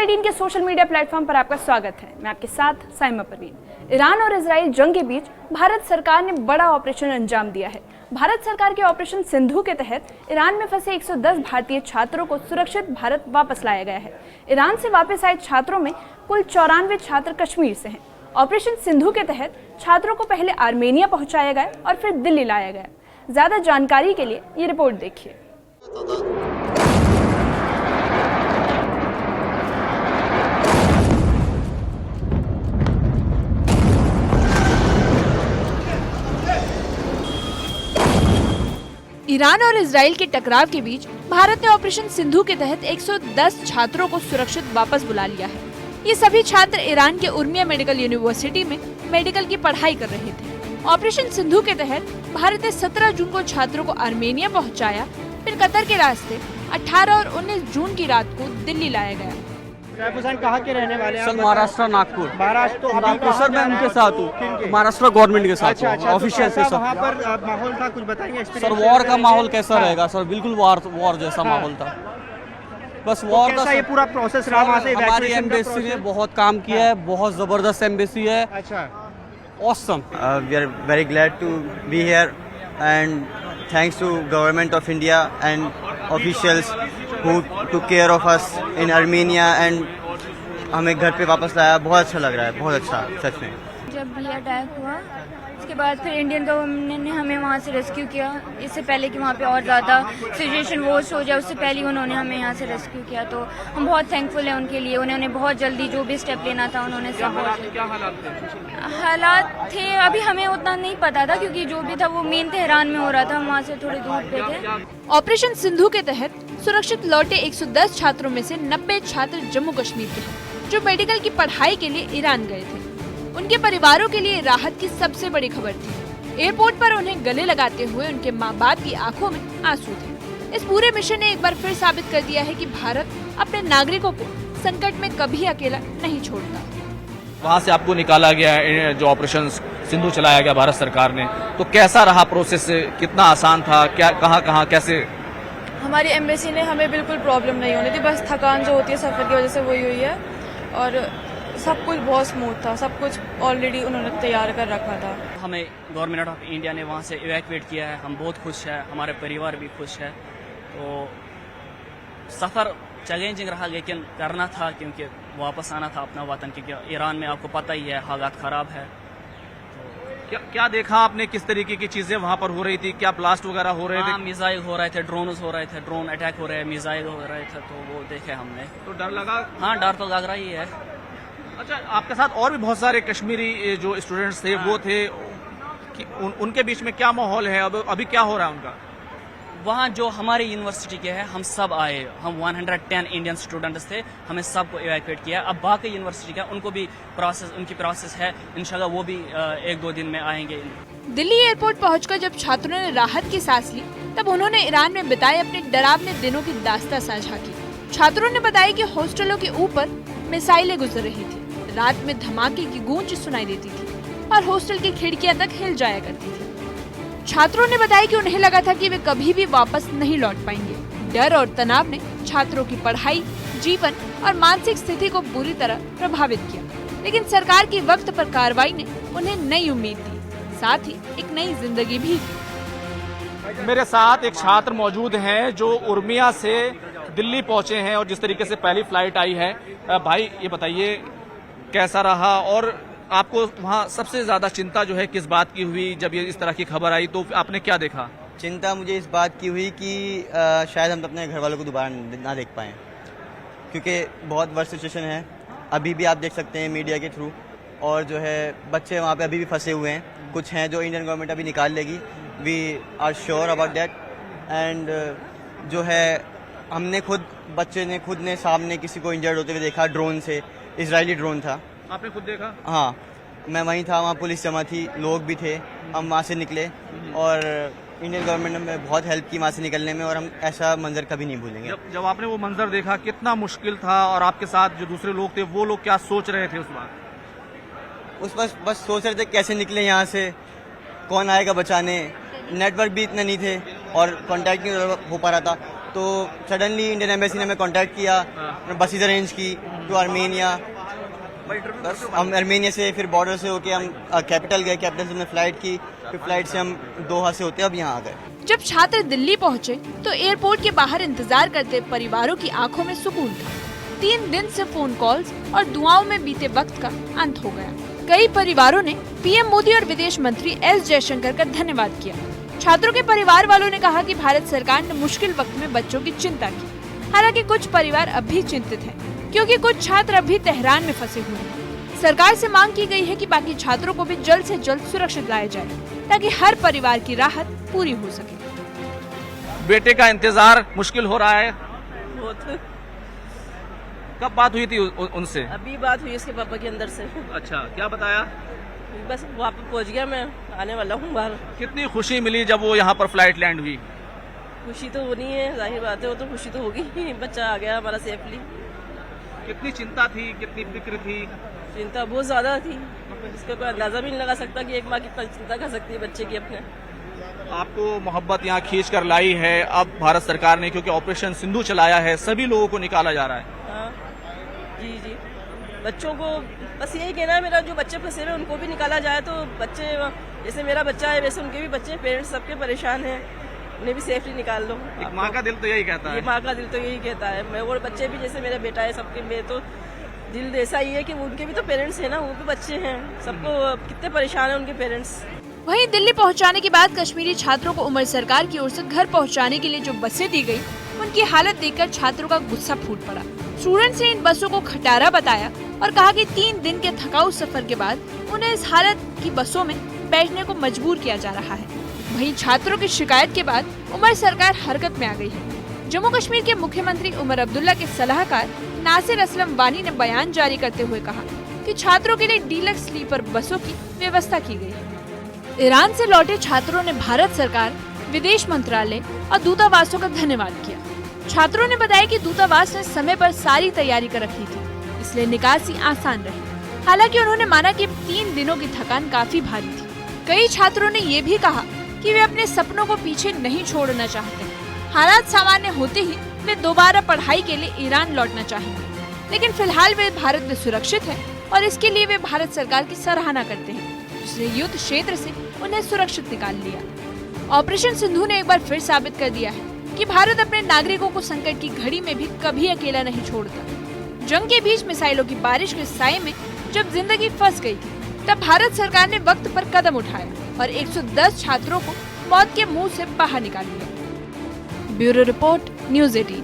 News18 के social media platform पर आपका स्वागत है। मैं आपके साथ साइमा परवीन। ईरान और इजराइल जंग के बीच भारत सरकार ने बड़ा ऑपरेशन अंजाम दिया है। भारत सरकार के ऑपरेशन सिंधु के तहत ईरान में फंसे 110 भारतीय छात्रों को सुरक्षित भारत वापस लाया गया है। ईरान से वापस आए छात्रों में कुल 94 छात्र कश्मीर से हैं। ऑपरेशन सिंधु के तहत छात्रों को पहले आर्मेनिया पहुंचाया गया और फिर दिल्ली लाया गया। ज्यादा जानकारी के लिए ये रिपोर्ट देखिए। ईरान और इजराइल के टकराव के बीच भारत ने ऑपरेशन सिंधु के तहत 110 छात्रों को सुरक्षित वापस बुला लिया है। ये सभी छात्र ईरान के उर्मिया मेडिकल यूनिवर्सिटी में मेडिकल की पढ़ाई कर रहे थे। ऑपरेशन सिंधु के तहत भारत ने 17 जून को छात्रों को आर्मेनिया पहुंचाया, फिर कतर के रास्ते 18 और 19 जून की रात को दिल्ली लाया गया। कहाँ के रहने वाले हैं? सर महाराष्ट्र नागपुर। महाराष्ट्र तो नागपुर सर मैं उनके साथ हूँ, महाराष्ट्र गवर्नमेंट के साथ। अच्छा, ऑफिशियल से सर। वहाँ पर माहौल था, कुछ बताएंगे? सर वॉर का माहौल कैसा रहेगा सर? बिल्कुल वॉर जैसा माहौल था। बस वॉर का ये पूरा प्रोसेस रहा वहाँ से। हमारी एम्बेसी ने बहुत काम किया है, बहुत जबरदस्त एम्बेसी है। अच्छा, awesome. We are very glad to be here and thanks to government of India and officials who took care of us in Armenia and हमें घर पे वापस लाया। बहुत अच्छा लग रहा है, बहुत अच्छा सच में। जब भी अटैक हुआ उसके बाद फिर इंडियन गवर्नमेंट ने हमें वहाँ से रेस्क्यू किया। इससे पहले कि वहाँ पे और ज़्यादा सिचुएशन वर्स्ट हो जाए, उससे पहले उन्होंने हमें यहाँ से रेस्क्यू किया। तो हम बहुत थैंकफुल हैं उनके लिए। उन्होंने बहुत जल्दी जो भी स्टेप लेना था उन्होंने सब। हालात थे अभी हमें उतना नहीं पता था, क्योंकि जो भी था वो मेन तेहरान में हो रहा था, हम वहाँ से थोड़ी दूर पे थे। ऑपरेशन सिंधु के तहत सुरक्षित लौटे 110 छात्रों में से 90 छात्र जम्मू कश्मीर के हैं, जो मेडिकल की पढ़ाई के लिए ईरान गए थे। उनके परिवारों के लिए राहत की सबसे बड़ी खबर थी। एयरपोर्ट पर उन्हें गले लगाते हुए उनके माँ बाप की आंखों में आंसू थे। इस पूरे मिशन ने एक बार फिर साबित कर दिया है कि भारत अपने नागरिकों को संकट में कभी अकेला नहीं छोड़ता। वहाँ से आपको निकाला गया, जो ऑपरेशन सिंधु चलाया गया भारत सरकार ने, तो कैसा रहा प्रोसेस? कितना आसान था? क्या कहाँ कैसे? हमारी एम्बेसी ने हमें बिल्कुल प्रॉब्लम नहीं होनी थी, बस थकान जो होती है सफर की वजह से वही हुई है। और सब कुछ बहुत स्मूथ था, सब कुछ ऑलरेडी उन्होंने तैयार कर रखा था। हमें गवर्नमेंट ऑफ इंडिया ने वहाँ से इवैक्यूएट किया है, हम बहुत खुश हैं, हमारे परिवार भी खुश है। तो सफ़र चैलेंजिंग रहा, लेकिन करना था, क्योंकि वापस आना था अपना वतन, क्योंकि ईरान में आपको पता ही है हालात ख़राब है। क्या देखा आपने? किस तरीके की चीजें वहाँ पर हो रही थी? क्या ब्लास्ट वगैरह हो रहे थे? मिसाइल हो रहे थे, ड्रोन हो रहे थे, ड्रोन अटैक हो रहे हैं, मिसाइल हो रहे थे, तो वो देखे हमने। तो डर लगा? हाँ, डर तो लग रहा ही है। अच्छा, आपके साथ और भी बहुत सारे कश्मीरी जो स्टूडेंट्स थे वो थे कि उनके बीच में क्या माहौल है? अभी क्या हो रहा है उनका? वहाँ जो हमारी यूनिवर्सिटी के हैं, हम सब आए, हम 110 इंडियन स्टूडेंट्स थे, हमें सबको इवैक्यूएट किया। अब बाकी यूनिवर्सिटी का उनकी प्रोसेस है, इंशाल्लाह वो भी 1-2 दिन में आएंगे। दिल्ली एयरपोर्ट पहुंचकर जब छात्रों ने राहत की सांस ली, तब उन्होंने ईरान में बिताए अपने डरावने दिनों की दास्तां साझा की। छात्रों ने बताया कि हॉस्टलों के ऊपर मिसाइलें गुजर रही थी, रात में धमाके की गूंज सुनाई देती थी और हॉस्टल की खिड़कियां तक हिल जाया करती थी। छात्रों ने बताया कि उन्हें लगा था कि वे कभी भी वापस नहीं लौट पाएंगे। डर और तनाव ने छात्रों की पढ़ाई, जीवन और मानसिक स्थिति को बुरी तरह प्रभावित किया, लेकिन सरकार की वक्त पर कार्रवाई ने उन्हें नई उम्मीद दी, साथ ही एक नई जिंदगी भी दी। मेरे साथ एक छात्र मौजूद हैं जो उर्मिया से दिल्ली पहुंचे हैं और जिस तरीके से पहली फ्लाइट आई है। भाई ये बताइए कैसा रहा, और आपको वहाँ सबसे ज्यादा चिंता जो है किस बात की हुई? जब ये इस तरह की खबर आई तो आपने क्या देखा? चिंता मुझे इस बात की हुई कि शायद हम अपने घर वालों को दोबारा ना देख पाएँ, क्योंकि बहुत वर्स्ट सिचुएशन है। अभी भी आप देख सकते हैं मीडिया के थ्रू, और जो है बच्चे वहाँ पे अभी भी फंसे हुए हैं। कुछ हैं जो इंडियन गवर्नमेंट अभी निकाल लेगी, we are sure about that. And जो है बच्चे ने खुद ने सामने किसी को इंजर्ड होते हुए देखा ड्रोन से, इजरायली ड्रोन था। आपने खुद देखा? हाँ, मैं वहीं था, वहाँ पुलिस जमा थी, लोग भी थे, हम वहाँ से निकले और इंडियन गवर्नमेंट ने हमें बहुत हेल्प की वहाँ से निकलने में, और हम ऐसा मंजर कभी नहीं भूलेंगे। जब आपने वो मंजर देखा कितना मुश्किल था, और आपके साथ जो दूसरे लोग थे वो लोग क्या सोच रहे थे उस वक्त? बस सोच रहे थे कैसे निकले यहाँ से, कौन आएगा बचाने। नेटवर्क भी इतने नहीं थे और कांटेक्ट नहीं हो पा रहा था। तो सडनली इंडियन एम्बेसी ने हमें कांटेक्ट किया, बसेज अरेंज की टू आर्मेनिया। बस हम आर्मेनिया से फिर बॉर्डर से होके हम कैपिटल गए, कैपिटल से हमने फ्लाइट की, फिर फ्लाइट से हम दोहा से होते अब यहाँ आ गए। जब छात्र दिल्ली पहुंचे तो एयरपोर्ट के बाहर इंतजार करते परिवारों की आंखों में सुकून था। 3 दिन से फोन कॉल्स और दुआओं में बीते वक्त का अंत हो गया। कई परिवारों ने पीएम मोदी और विदेश मंत्री एस जयशंकर का धन्यवाद किया। छात्रों के परिवार वालों ने कहा कि भारत सरकार ने मुश्किल वक्त में बच्चों की चिंता की। हालांकि कुछ परिवार अब भी चिंतित हैं, क्योंकि कुछ छात्र अभी तेहरान में फंसे हुए हैं। सरकार से मांग की गई है कि बाकी छात्रों को भी जल्द से जल्द सुरक्षित लाया जाए, ताकि हर परिवार की राहत पूरी हो सके। बेटे का इंतजार मुश्किल हो रहा है। बहुत। कब बात हुई थी उनसे? अभी बात हुई उसके पापा के अंदर से। अच्छा, क्या बताया? बस वहाँ पे पहुँच गया, मैं आने वाला हूँ बाहर। कितनी खुशी मिली जब वो यहाँ पर फ्लाइट लैंड हुई? खुशी तो होनी है, जाहिर बात है, वो तो खुशी तो होगी ही। बच्चा आ गया हमारा सेफली। कितनी चिंता थी, कितनी फिक्र थी? चिंता बहुत ज्यादा थी, इसका कोई अंदाजा भी नहीं लगा सकता कि एक माँ कितना चिंता कर सकती है बच्चे की अपने। आपको मोहब्बत यहाँ खींच कर लाई है अब भारत सरकार ने, क्योंकि ऑपरेशन सिंधु चलाया है, सभी लोगों को निकाला जा रहा है। हाँ जी जी, बच्चों को बस यही कहना है मेरा, जो बच्चे फंसे हुए उनको भी निकाला जाए। तो बच्चे जैसे मेरा बच्चा है वैसे उनके भी बच्चे, पेरेंट्स सबके परेशान हैं, उन्हें भी सेफली निकाल लो। एक माँ का दिल तो यही कहता है। ये माँ का दिल तो यही कहता है। मैं और बच्चे भी, जैसे मेरा बेटा है, सबके में तो दिल ऐसा ही है कि उनके भी तो पेरेंट्स हैं ना, वो भी बच्चे हैं, सबको कितने परेशान हैं उनके पेरेंट्स। वहीं दिल्ली पहुंचाने के बाद कश्मीरी छात्रों को उमर सरकार की ओर से घर पहुंचाने के लिए जो बसें दी गई, उनकी हालत देखकर छात्रों का गुस्सा फूट पड़ा। स्टूडेंट्स ने इन बसों को खटारा बताया और कहा कि 3 दिन के थकाऊ सफर के बाद उन्हें इस हालत की बसों में बैठने को मजबूर किया जा रहा है। वहीं छात्रों की शिकायत के बाद उमर सरकार हरकत में आ गई है। जम्मू कश्मीर के मुख्यमंत्री उमर अब्दुल्ला के सलाहकार नासिर असलम वानी ने बयान जारी करते हुए कहा कि छात्रों के लिए डीलक्स स्लीपर बसों की व्यवस्था की गई है। ईरान से लौटे छात्रों ने भारत सरकार, विदेश मंत्रालय और दूतावासों का धन्यवाद किया। छात्रों ने बताया कि दूतावास ने समय पर सारी तैयारी कर रखी थी, इसलिए निकासी आसान रही। हालांकि उन्होंने माना कि 3 दिनों की थकान काफी भारी थी। कई छात्रों ने ये भी कहा कि वे अपने सपनों को पीछे नहीं छोड़ना चाहते। हालात सामान्य होते ही वे दोबारा पढ़ाई के लिए ईरान लौटना चाहेंगे, लेकिन फिलहाल वे भारत में सुरक्षित हैं और इसके लिए वे भारत सरकार की सराहना करते हैं, जिसने युद्ध क्षेत्र से उन्हें सुरक्षित निकाल लिया। ऑपरेशन सिंधु ने एक बार फिर साबित कर दिया है कि भारत अपने नागरिकों को संकट की घड़ी में भी कभी अकेला नहीं छोड़ता। जंग के बीच मिसाइलों की बारिश के साए में जब जिंदगी फंस गई थी, तब भारत सरकार ने वक्त पर कदम उठाया और 110 छात्रों को मौत के मुंह से बाहर निकाल लिया। Bureau report, news 18।